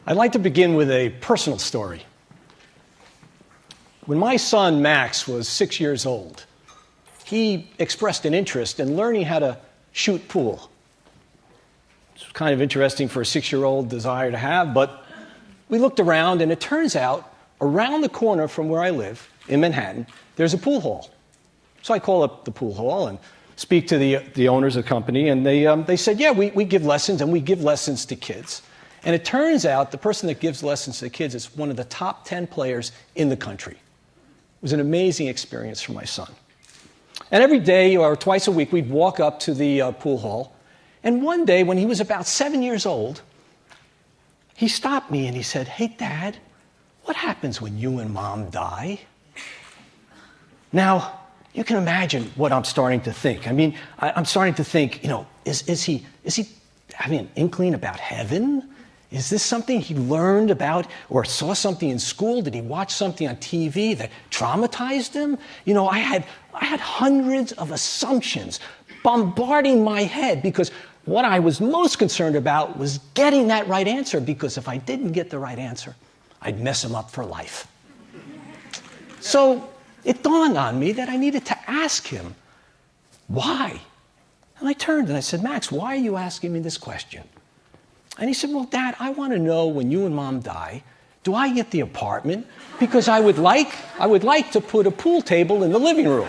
I'd like to begin with a personal story. When my son, Max, was 6 years old, he expressed an interest in learning how to shoot pool. It's kind of interesting for a 6-year-old desire to have, but we looked around, and it turns out around the corner from where I live in Manhattan, there's a pool hall. So I call up the pool hall and speak to the owners of the company, and they said, yeah, we give lessons, and we give lessons to kids. And it turns out the person that gives lessons to the kids is one of the top 10 players in the country. It was an amazing experience for my son. And every day or twice a week, we'd walk up to the pool hall. And one day, when he was about 7 years old, he stopped me and he said, hey, Dad, what happens when you and Mom die? Now, you can imagine what I'm starting to think. I mean, I'm starting to think, is he having an inkling about heaven? Is this something he learned about or saw something in school? Did he watch something on TV that traumatized him? I had hundreds of assumptions bombarding my head because what I was most concerned about was getting that right answer, because if I didn't get the right answer, I'd mess him up for life. So it dawned on me that I needed to ask him, why? And I turned and I said, Max, why are you asking me this question? And he said, well, Dad, I want to know when you and Mom die, do I get the apartment? Because I would like to put a pool table in the living room.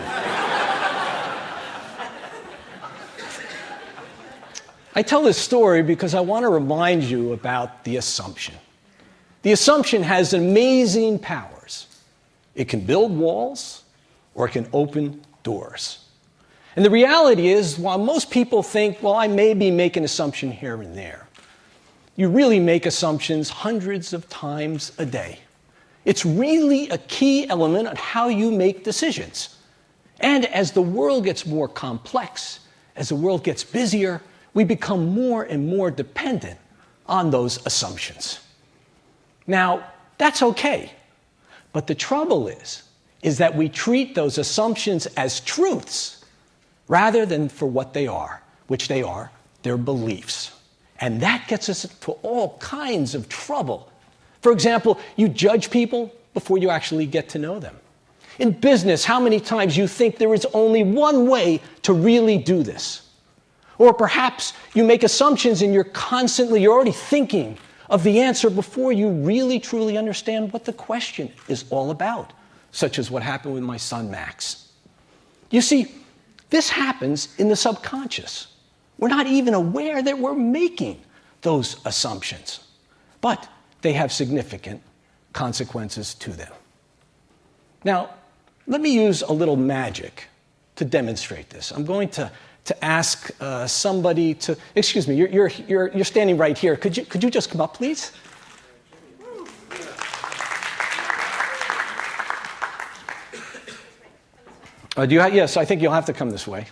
I tell this story because I want to remind you about the assumption. The assumption has amazing powers. It can build walls or it can open doors. And the reality is, while most people think, well, I maybe make an assumption here and there, you really make assumptions hundreds of times a day. It's really a key element on how you make decisions. And as the world gets more complex, as the world gets busier, we become more and more dependent on those assumptions. Now, that's okay. But the trouble is that we treat those assumptions as truths rather than for what they are, which they are, they're beliefs. And that gets us into all kinds of trouble. For example, you judge people before you actually get to know them. In business, how many times you think there is only one way to really do this? Or perhaps you make assumptions and you're already thinking of the answer before you really truly understand what the question is all about, such as what happened with my son, Max. You see, this happens in the subconscious. We're not even aware that we're making those assumptions, but they have significant consequences to them. Now, let me use a little magic to demonstrate this. I'm going to ask somebody to, excuse me, you're standing right here. Could you just come up, please? Yes, I think you'll have to come this way.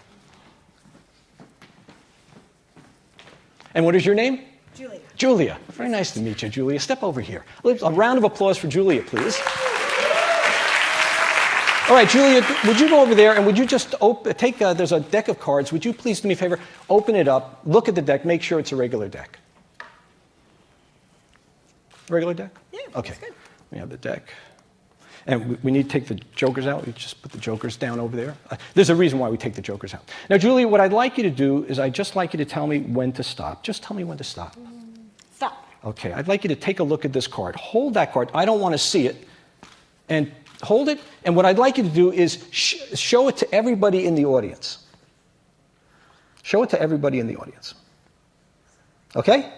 And what is your name? Julia. Julia. Very nice to meet you, Julia. Step over here. A round of applause for Julia, please. All right, Julia, would you go over there and would you just there's a deck of cards. Would you please do me a favor? Open it up, look at the deck, make sure it's a regular deck. Regular deck? Yeah, okay. That's good. We have the deck. And we need to take the jokers out. We just put the jokers down over there. There's a reason why we take the jokers out. Now, Julia, what I'd like you to do is I'd just like you to tell me when to stop. Just tell me when to stop. Stop. Okay, I'd like you to take a look at this card. Hold that card. I don't want to see it. And hold it. And what I'd like you to do is show it to everybody in the audience. Show it to everybody in the audience. Okay?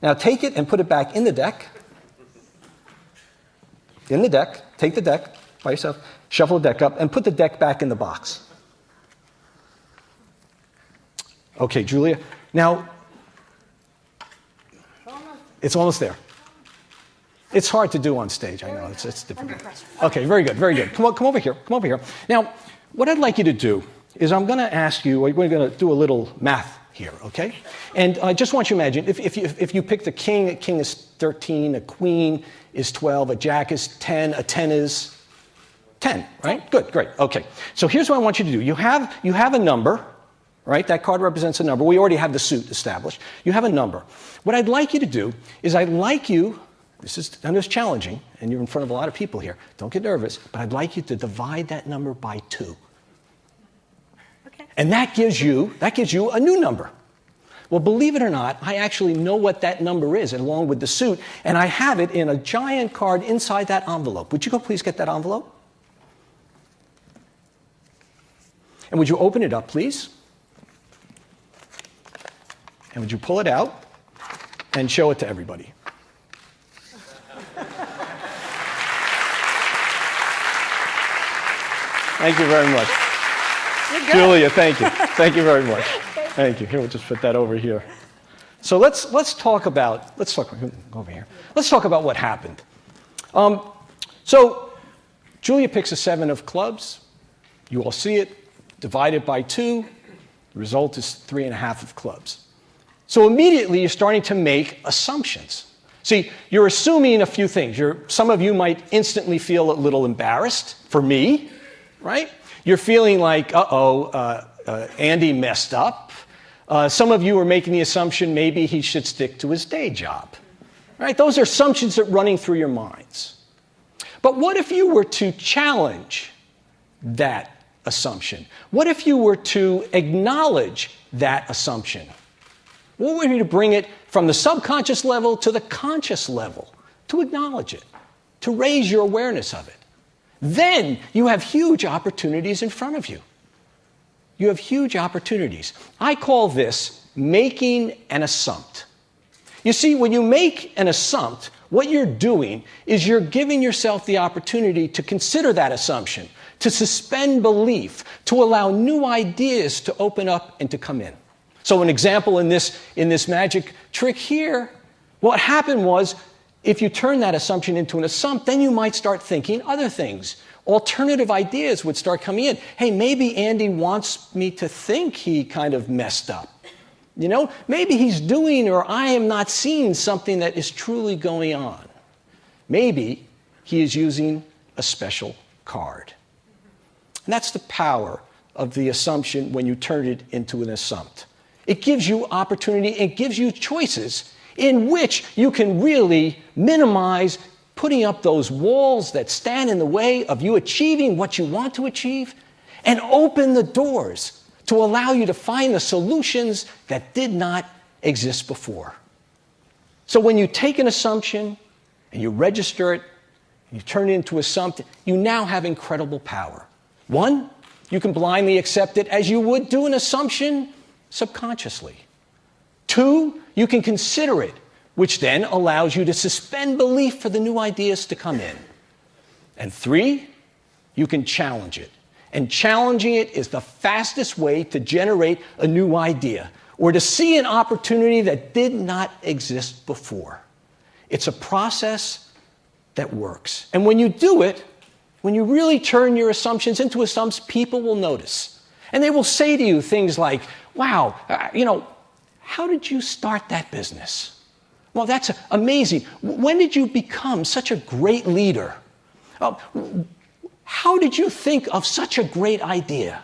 Now take it and put it back in the deck. In the deck. Take the deck by yourself. Shuffle the deck up and put the deck back in the box. Okay, Julia. Now, it's almost there. It's hard to do on stage, I know. It's difficult. Okay, very good, very good. Come over here. Come over here. Now, what I'd like you to do is I'm going to ask you, we're going to do a little math here, okay? And I just want you to imagine, if you pick the king, a king is 13, a queen is 12, a jack is 10, a 10 is 10, right? Good, great, okay. So here's what I want you to do. You have a number, right? That card represents a number. We already have the suit established. You have a number. What I'd like you to do is I'd like you I know it's challenging, and you're in front of a lot of people here. Don't get nervous, but I'd like you to divide that number by 2. Okay. And that gives you a new number. Well, believe it or not, I actually know what that number is, along with the suit, and I have it in a giant card inside that envelope. Would you go please get that envelope? And would you open it up, please? And would you pull it out and show it to everybody? Thank you very much. Julia, thank you. Thank you very much. Thank you. Here, we'll just put that over here. So let's talk over here. Let's talk about what happened. So Julia picks a 7 of clubs. You all see it. Divide it by 2. The result is 3.5 of clubs. So immediately you're starting to make assumptions. See, you're assuming a few things. Some of you might instantly feel a little embarrassed. For me, right? You're feeling like, Andy messed up. Some of you are making the assumption maybe he should stick to his day job. Right? Those are assumptions that are running through your minds. But what if you were to challenge that assumption? What if you were to acknowledge that assumption? What were you to bring it from the subconscious level to the conscious level, to acknowledge it, to raise your awareness of it? Then you have huge opportunities in front of you. You have huge opportunities. I call this making an assumption. You see, when you make an assumption, what you're doing is you're giving yourself the opportunity to consider that assumption, to suspend belief, to allow new ideas to open up and to come in. So an example in this magic trick here, what happened was, if you turn that assumption into an assumption, then you might start thinking other things. Alternative ideas would start coming in. Hey, maybe Andy wants me to think he kind of messed up. You know, maybe he's doing, or I am not seeing something that is truly going on. Maybe he is using a special card. And that's the power of the assumption when you turn it into an assumption. It gives you opportunity, it gives you choices in which you can really minimize putting up those walls that stand in the way of you achieving what you want to achieve, and open the doors to allow you to find the solutions that did not exist before. So when you take an assumption and you register it, and you turn it into assumption, you now have incredible power. One, you can blindly accept it as you would do an assumption subconsciously. Two, you can consider it, which then allows you to suspend belief for the new ideas to come in. And three, you can challenge it. And challenging it is the fastest way to generate a new idea or to see an opportunity that did not exist before. It's a process that works. And when you do it, when you really turn your assumptions into assumptions, people will notice. And they will say to you things like, wow, how did you start that business? Well, that's amazing. When did you become such a great leader? How did you think of such a great idea?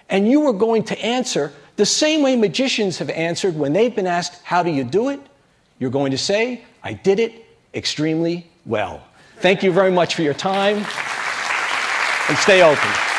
And you are going to answer the same way magicians have answered when they've been asked, how do you do it? You're going to say, I did it extremely well. Thank you very much for your time, and stay open.